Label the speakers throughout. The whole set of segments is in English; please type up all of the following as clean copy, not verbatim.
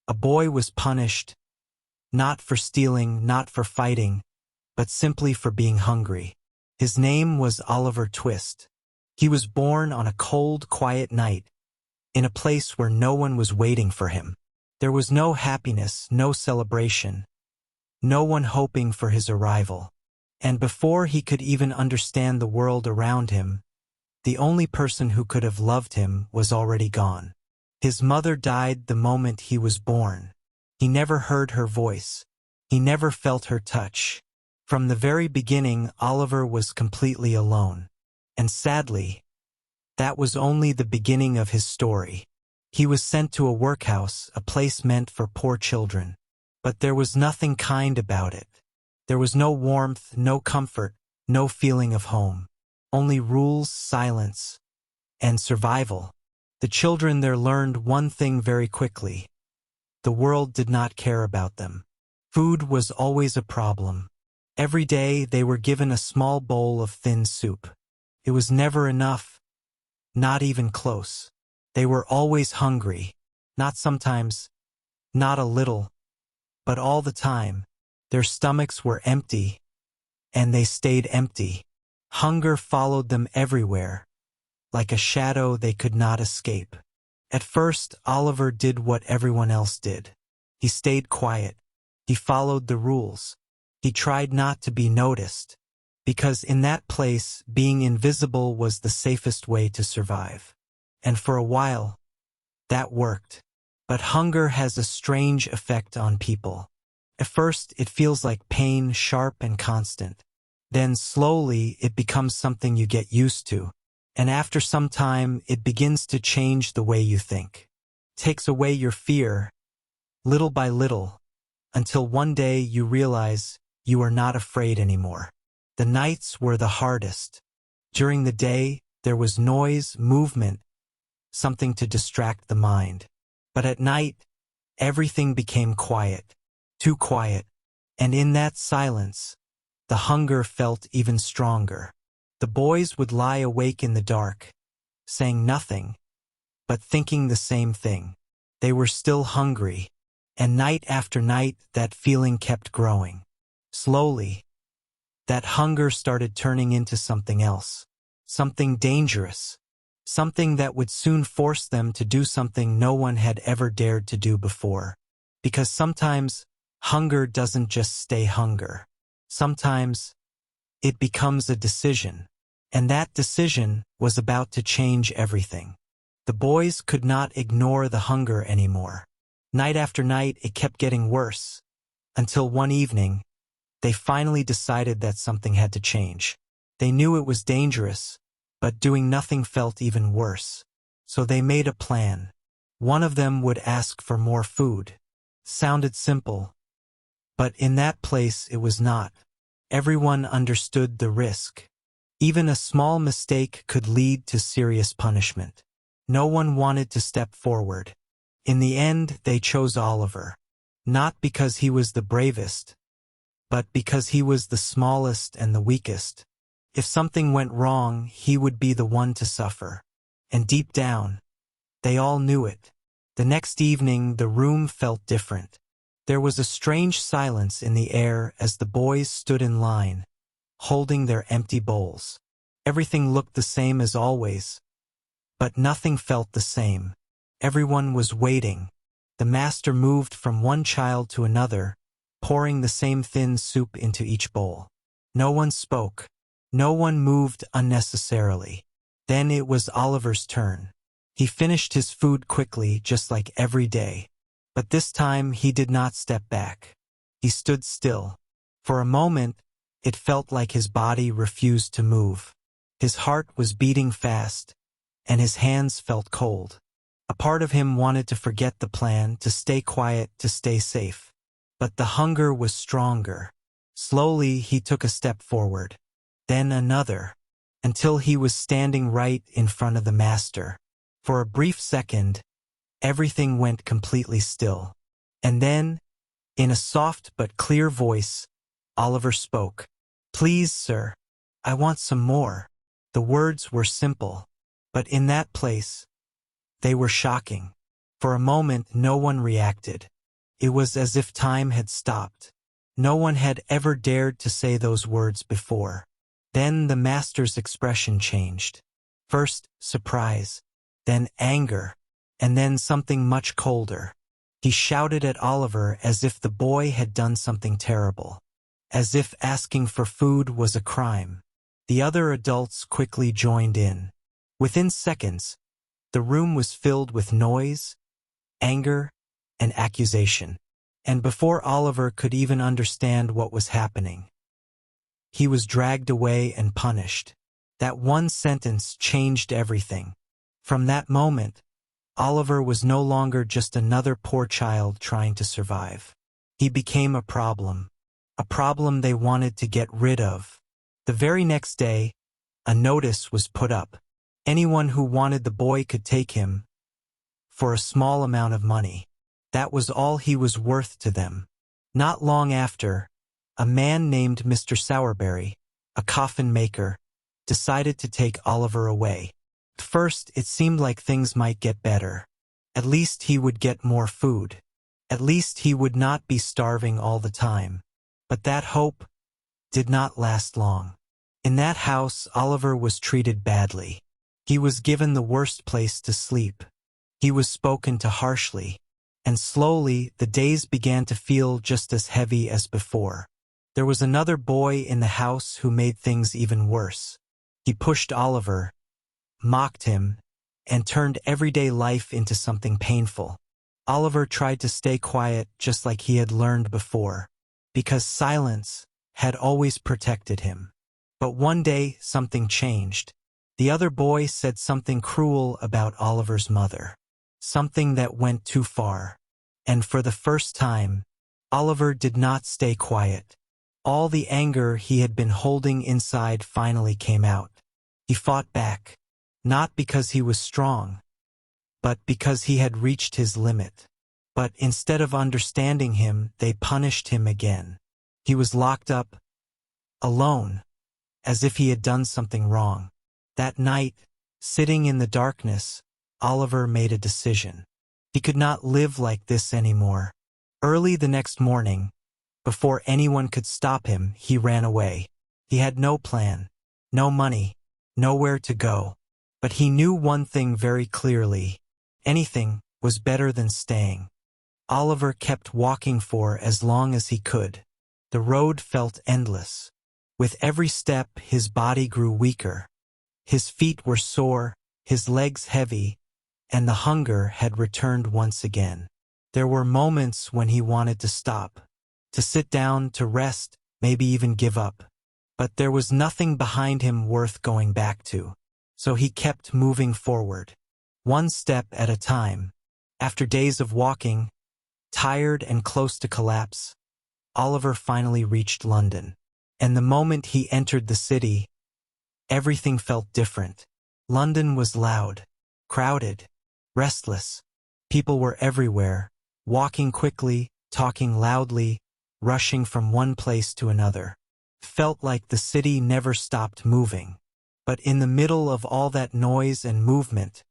Speaker 1: A boy was punished, not for stealing, not for fighting, but simply for being hungry. His name was Oliver Twist. He was born on a cold, quiet night, in a place where no one was waiting for him. There was no happiness, no celebration, no one hoping for his arrival. And before he could even understand the world around him, the only person who could have loved him was already gone. His mother died the moment he was born. He never heard her voice. He never felt her touch. From the very beginning, Oliver was completely alone. And sadly, that was only the beginning of his story. He was sent to a workhouse, a place meant for poor children. But there was nothing kind about it. There was no warmth, no comfort, no feeling of home. Only rules, silence, and survival. The children there learned one thing very quickly. The world did not care about them. Food was always a problem. Every day they were given a small bowl of thin soup. It was never enough, not even close. They were always hungry, not sometimes, not a little, but all the time. Their stomachs were empty, and they stayed empty. Hunger followed them everywhere, like a shadow they could not escape. At first, Oliver did what everyone else did. He stayed quiet. He followed the rules. He tried not to be noticed, because in that place, being invisible was the safest way to survive. And for a while, that worked. But hunger has a strange effect on people. At first, it feels like pain, sharp and constant. Then slowly, it becomes something you get used to. And after some time, it begins to change the way you think. It takes away your fear, little by little, until one day you realize you are not afraid anymore. The nights were the hardest. During the day, there was noise, movement, something to distract the mind. But at night, everything became quiet, too quiet, and in that silence, the hunger felt even stronger. The boys would lie awake in the dark, saying nothing, but thinking the same thing. They were still hungry, and night after night that feeling kept growing. Slowly, that hunger started turning into something else, something dangerous, something that would soon force them to do something no one had ever dared to do before. Because sometimes, hunger doesn't just stay hunger. Sometimes, it becomes a decision. And that decision was about to change everything. The boys could not ignore the hunger anymore. Night after night, it kept getting worse, until one evening, they finally decided that something had to change. They knew it was dangerous, but doing nothing felt even worse. So they made a plan. One of them would ask for more food. Sounded simple, but in that place it was not. Everyone understood the risk. Even a small mistake could lead to serious punishment. No one wanted to step forward. In the end, they chose Oliver. Not because he was the bravest, but because he was the smallest and the weakest. If something went wrong, he would be the one to suffer. And deep down, they all knew it. The next evening, the room felt different. There was a strange silence in the air as the boys stood in line, holding their empty bowls. Everything looked the same as always, but nothing felt the same. Everyone was waiting. The master moved from one child to another, pouring the same thin soup into each bowl. No one spoke. No one moved unnecessarily. Then it was Oliver's turn. He finished his food quickly, just like every day. But this time he did not step back. He stood still. For a moment, it felt like his body refused to move. His heart was beating fast, and his hands felt cold. A part of him wanted to forget the plan, to stay quiet, to stay safe. But the hunger was stronger. Slowly he took a step forward, then another, until he was standing right in front of the master. For a brief second, everything went completely still. And then, in a soft but clear voice, Oliver spoke. "Please, sir, I want some more." The words were simple, but in that place, they were shocking. For a moment, no one reacted. It was as if time had stopped. No one had ever dared to say those words before. Then the master's expression changed. First, surprise, then anger, and then something much colder. He shouted at Oliver as if the boy had done something terrible, as if asking for food was a crime. The other adults quickly joined in. Within seconds, the room was filled with noise, anger, and accusation. And before Oliver could even understand what was happening, he was dragged away and punished. That one sentence changed everything. From that moment, Oliver was no longer just another poor child trying to survive. He became a problem they wanted to get rid of. The very next day, a notice was put up. Anyone who wanted the boy could take him for a small amount of money. That was all he was worth to them. Not long after, a man named Mr. Sowerberry, a coffin maker, decided to take Oliver away. At first, it seemed like things might get better. At least he would get more food. At least he would not be starving all the time. But that hope did not last long. In that house, Oliver was treated badly. He was given the worst place to sleep. He was spoken to harshly. And slowly, the days began to feel just as heavy as before. There was another boy in the house who made things even worse. He pushed Oliver, mocked him, and turned everyday life into something painful. Oliver tried to stay quiet just like he had learned before, because silence had always protected him. But one day, something changed. The other boy said something cruel about Oliver's mother. Something that went too far. And for the first time, Oliver did not stay quiet. All the anger he had been holding inside finally came out. He fought back, not because he was strong, but because he had reached his limit. But instead of understanding him, they punished him again. He was locked up, alone, as if he had done something wrong. That night, sitting in the darkness, Oliver made a decision. He could not live like this anymore. Early the next morning, before anyone could stop him, he ran away. He had no plan, no money, nowhere to go. But he knew one thing very clearly. Anything was better than staying. Oliver kept walking for as long as he could. The road felt endless. With every step, his body grew weaker. His feet were sore, his legs heavy, and the hunger had returned once again. There were moments when he wanted to stop, to sit down, to rest, maybe even give up. But there was nothing behind him worth going back to. So he kept moving forward, one step at a time. After days of walking, tired and close to collapse, Oliver finally reached London. And the moment he entered the city, everything felt different. London was loud, crowded, restless. People were everywhere, walking quickly, talking loudly, rushing from one place to another. Felt like the city never stopped moving. But in the middle of all that noise and movement,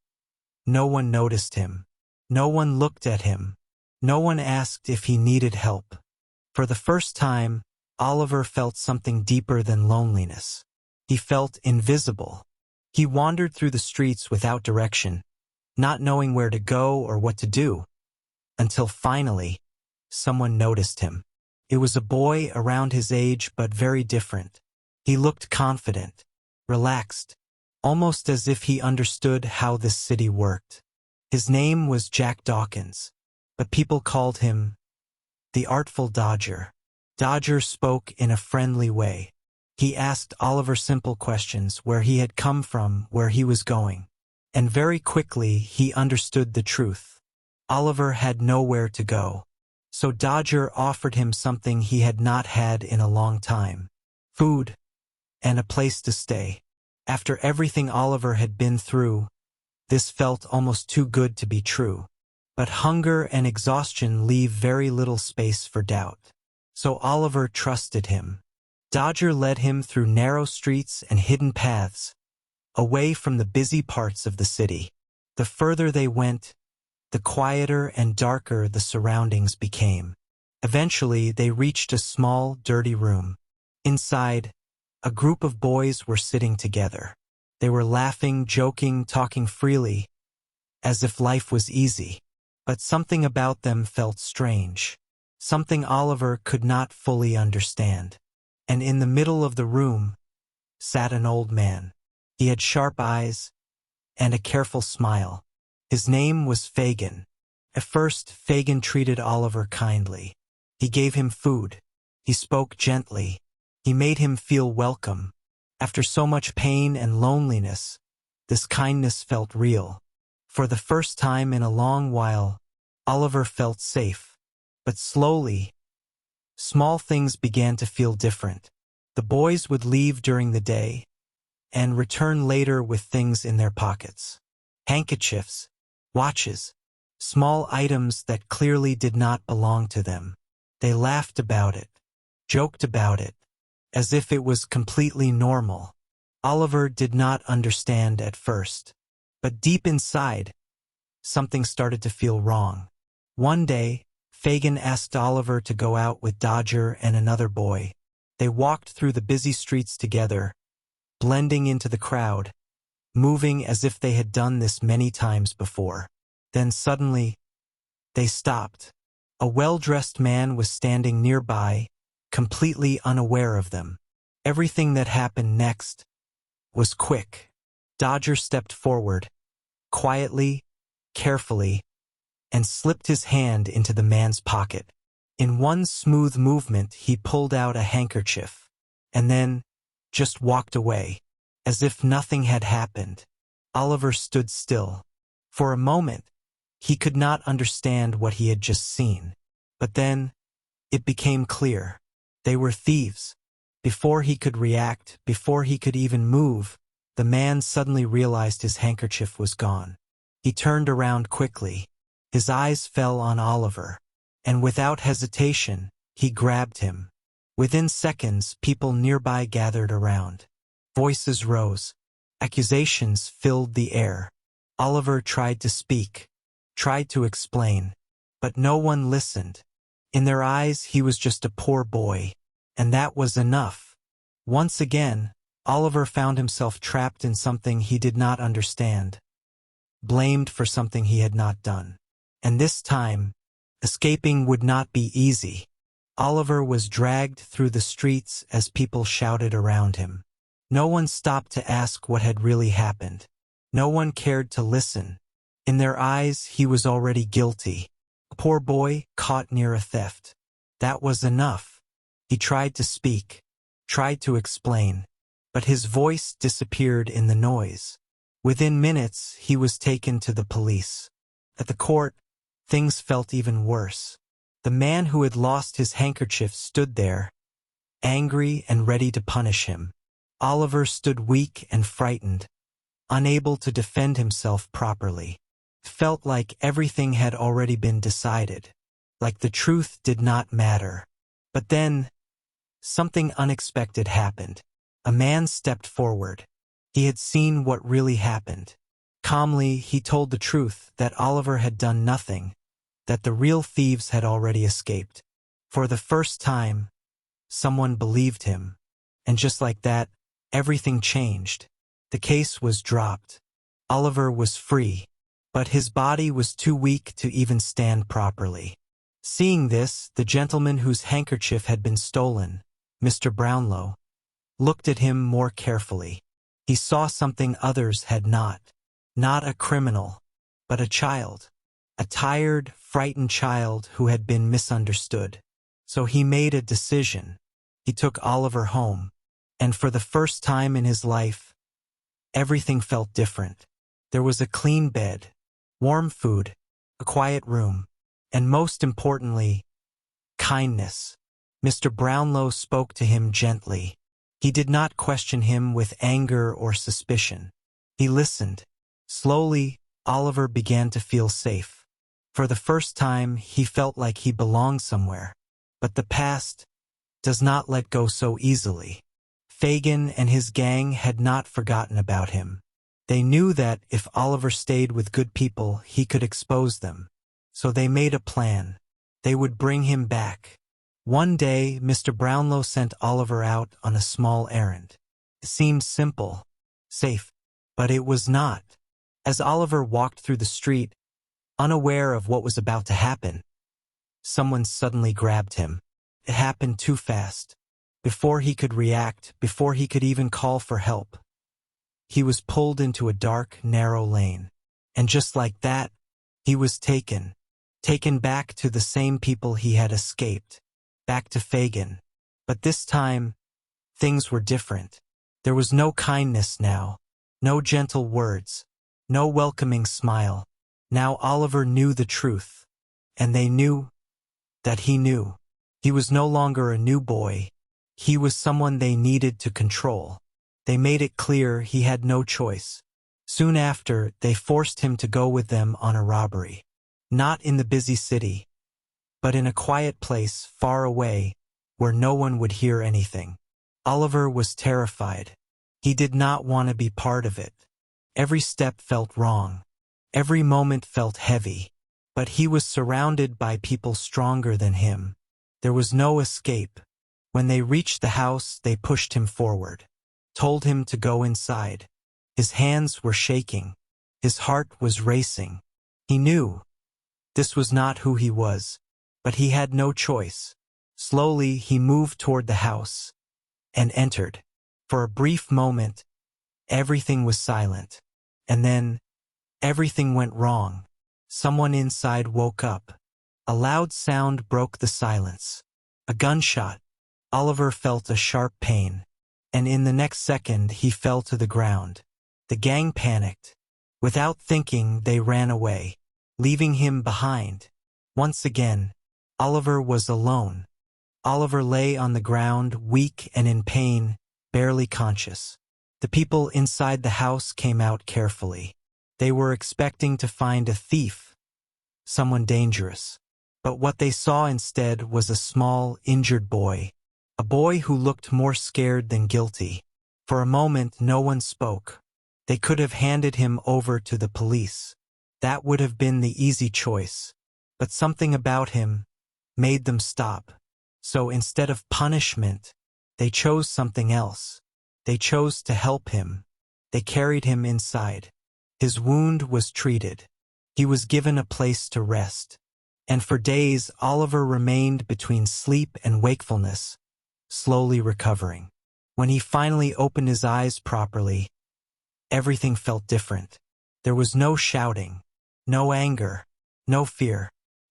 Speaker 1: no one noticed him. No one looked at him. No one asked if he needed help. For the first time, Oliver felt something deeper than loneliness. He felt invisible. He wandered through the streets without direction, not knowing where to go or what to do, until finally, someone noticed him. It was a boy around his age but very different. He looked confident, relaxed, almost as if he understood how this city worked. His name was Jack Dawkins, but people called him the Artful Dodger. Dodger spoke in a friendly way. He asked Oliver simple questions: where he had come from, where he was going. And very quickly he understood the truth. Oliver had nowhere to go. So Dodger offered him something he had not had in a long time: food and a place to stay. After everything Oliver had been through, this felt almost too good to be true. But hunger and exhaustion leave very little space for doubt. So Oliver trusted him. Dodger led him through narrow streets and hidden paths, away from the busy parts of the city. The further they went, the quieter and darker the surroundings became. Eventually, they reached a small, dirty room. Inside, a group of boys were sitting together. They were laughing, joking, talking freely, as if life was easy. But something about them felt strange. Something Oliver could not fully understand. And in the middle of the room sat an old man. He had sharp eyes and a careful smile. His name was Fagin. At first, Fagin treated Oliver kindly. He gave him food. He spoke gently. He made him feel welcome. After so much pain and loneliness, this kindness felt real. For the first time in a long while, Oliver felt safe. But slowly, small things began to feel different. The boys would leave during the day and return later with things in their pockets. Handkerchiefs, watches, small items that clearly did not belong to them. They laughed about it, joked about it, as if it was completely normal. Oliver did not understand at first, but deep inside, something started to feel wrong. One day, Fagin asked Oliver to go out with Dodger and another boy. They walked through the busy streets together, blending into the crowd, moving as if they had done this many times before. Then suddenly, they stopped. A well-dressed man was standing nearby, completely unaware of them. Everything that happened next was quick. Dodger stepped forward, quietly, carefully, and slipped his hand into the man's pocket. In one smooth movement, he pulled out a handkerchief, and then just walked away, as if nothing had happened. Oliver stood still. For a moment, he could not understand what he had just seen. But then, it became clear. They were thieves. Before he could react, before he could even move, the man suddenly realized his handkerchief was gone. He turned around quickly. His eyes fell on Oliver, and without hesitation, he grabbed him. Within seconds, people nearby gathered around. Voices rose. Accusations filled the air. Oliver tried to speak, tried to explain, but no one listened. In their eyes, he was just a poor boy, and that was enough. Once again, Oliver found himself trapped in something he did not understand, blamed for something he had not done. And this time, escaping would not be easy. Oliver was dragged through the streets as people shouted around him. No one stopped to ask what had really happened. No one cared to listen. In their eyes, he was already guilty. A poor boy caught near a theft. That was enough. He tried to speak, tried to explain, but his voice disappeared in the noise. Within minutes, he was taken to the police. At the court, things felt even worse. The man who had lost his handkerchief stood there, angry and ready to punish him. Oliver stood weak and frightened, unable to defend himself properly. It felt like everything had already been decided, like the truth did not matter. But then, something unexpected happened. A man stepped forward. He had seen what really happened. Calmly, he told the truth, that Oliver had done nothing, that the real thieves had already escaped. For the first time, someone believed him. And just like that, everything changed. The case was dropped. Oliver was free, but his body was too weak to even stand properly. Seeing this, the gentleman whose handkerchief had been stolen, Mr. Brownlow, looked at him more carefully. He saw something others had not. Not a criminal, but a child. A tired, frightened child who had been misunderstood. So he made a decision. He took Oliver home, and for the first time in his life, everything felt different. There was a clean bed, warm food, a quiet room, and most importantly, kindness. Mr. Brownlow spoke to him gently. He did not question him with anger or suspicion. He listened. Slowly, Oliver began to feel safe. For the first time, he felt like he belonged somewhere. But the past does not let go so easily. Fagin and his gang had not forgotten about him. They knew that if Oliver stayed with good people, he could expose them. So they made a plan. They would bring him back. One day, Mr. Brownlow sent Oliver out on a small errand. It seemed simple, safe, but it was not. As Oliver walked through the street, unaware of what was about to happen, someone suddenly grabbed him. It happened too fast. Before he could react, before he could even call for help, he was pulled into a dark, narrow lane. And just like that, he was taken back to the same people he had escaped, back to Fagin. But this time, things were different. There was no kindness now, no gentle words, no welcoming smile. Now Oliver knew the truth, and they knew that he knew. He was no longer a new boy. He was someone they needed to control. They made it clear he had no choice. Soon after, they forced him to go with them on a robbery. Not in the busy city, but in a quiet place far away where no one would hear anything. Oliver was terrified. He did not want to be part of it. Every step felt wrong. Every moment felt heavy. But he was surrounded by people stronger than him. There was no escape. When they reached the house, they pushed him forward, told him to go inside. His hands were shaking. His heart was racing. He knew this was not who he was, but he had no choice. Slowly, he moved toward the house and entered. For a brief moment, everything was silent. And then, everything went wrong. Someone inside woke up. A loud sound broke the silence. A gunshot. Oliver felt a sharp pain, and in the next second he fell to the ground. The gang panicked. Without thinking, they ran away, leaving him behind. Once again, Oliver was alone. Oliver lay on the ground, weak and in pain, barely conscious. The people inside the house came out carefully. They were expecting to find a thief, someone dangerous. But what they saw instead was a small, injured boy. A boy who looked more scared than guilty. For a moment, no one spoke. They could have handed him over to the police. That would have been the easy choice. But something about him made them stop. So instead of punishment, they chose something else. They chose to help him. They carried him inside. His wound was treated. He was given a place to rest. And for days, Oliver remained between sleep and wakefulness, slowly recovering. When he finally opened his eyes properly, everything felt different. There was no shouting, no anger, no fear,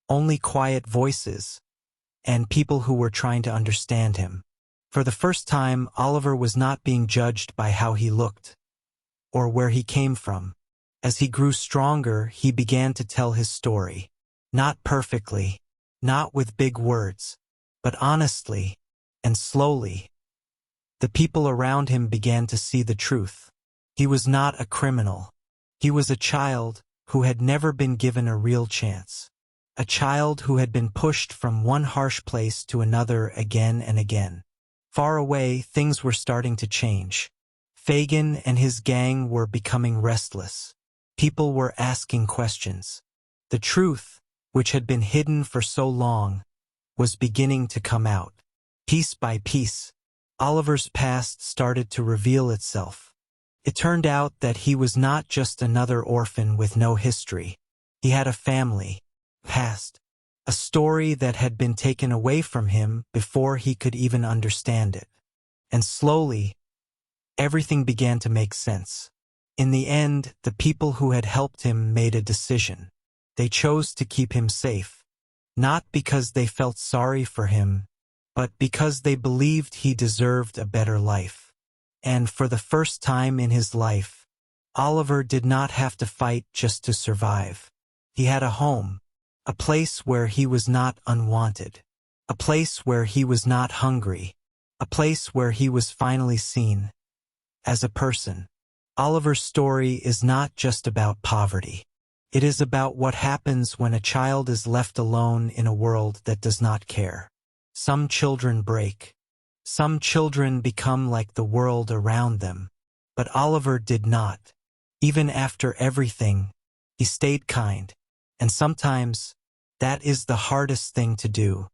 Speaker 1: only quiet voices, and people who were trying to understand him. For the first time, Oliver was not being judged by how he looked, or where he came from. As he grew stronger, he began to tell his story. Not perfectly, not with big words, but honestly and slowly. The people around him began to see the truth. He was not a criminal. He was a child who had never been given a real chance. A child who had been pushed from one harsh place to another again and again. Far away, things were starting to change. Fagin and his gang were becoming restless. People were asking questions. The truth, which had been hidden for so long, was beginning to come out. Piece by piece, Oliver's past started to reveal itself. It turned out that he was not just another orphan with no history. He had a family, past, a story that had been taken away from him before he could even understand it. And slowly, everything began to make sense. In the end, the people who had helped him made a decision. They chose to keep him safe, not because they felt sorry for him, but because they believed he deserved a better life. And for the first time in his life, Oliver did not have to fight just to survive. He had a home, a place where he was not unwanted, a place where he was not hungry, a place where he was finally seen as a person. Oliver's story is not just about poverty. It is about what happens when a child is left alone in a world that does not care. Some children break. Some children become like the world around them. But Oliver did not. Even after everything, he stayed kind. And sometimes, that is the hardest thing to do.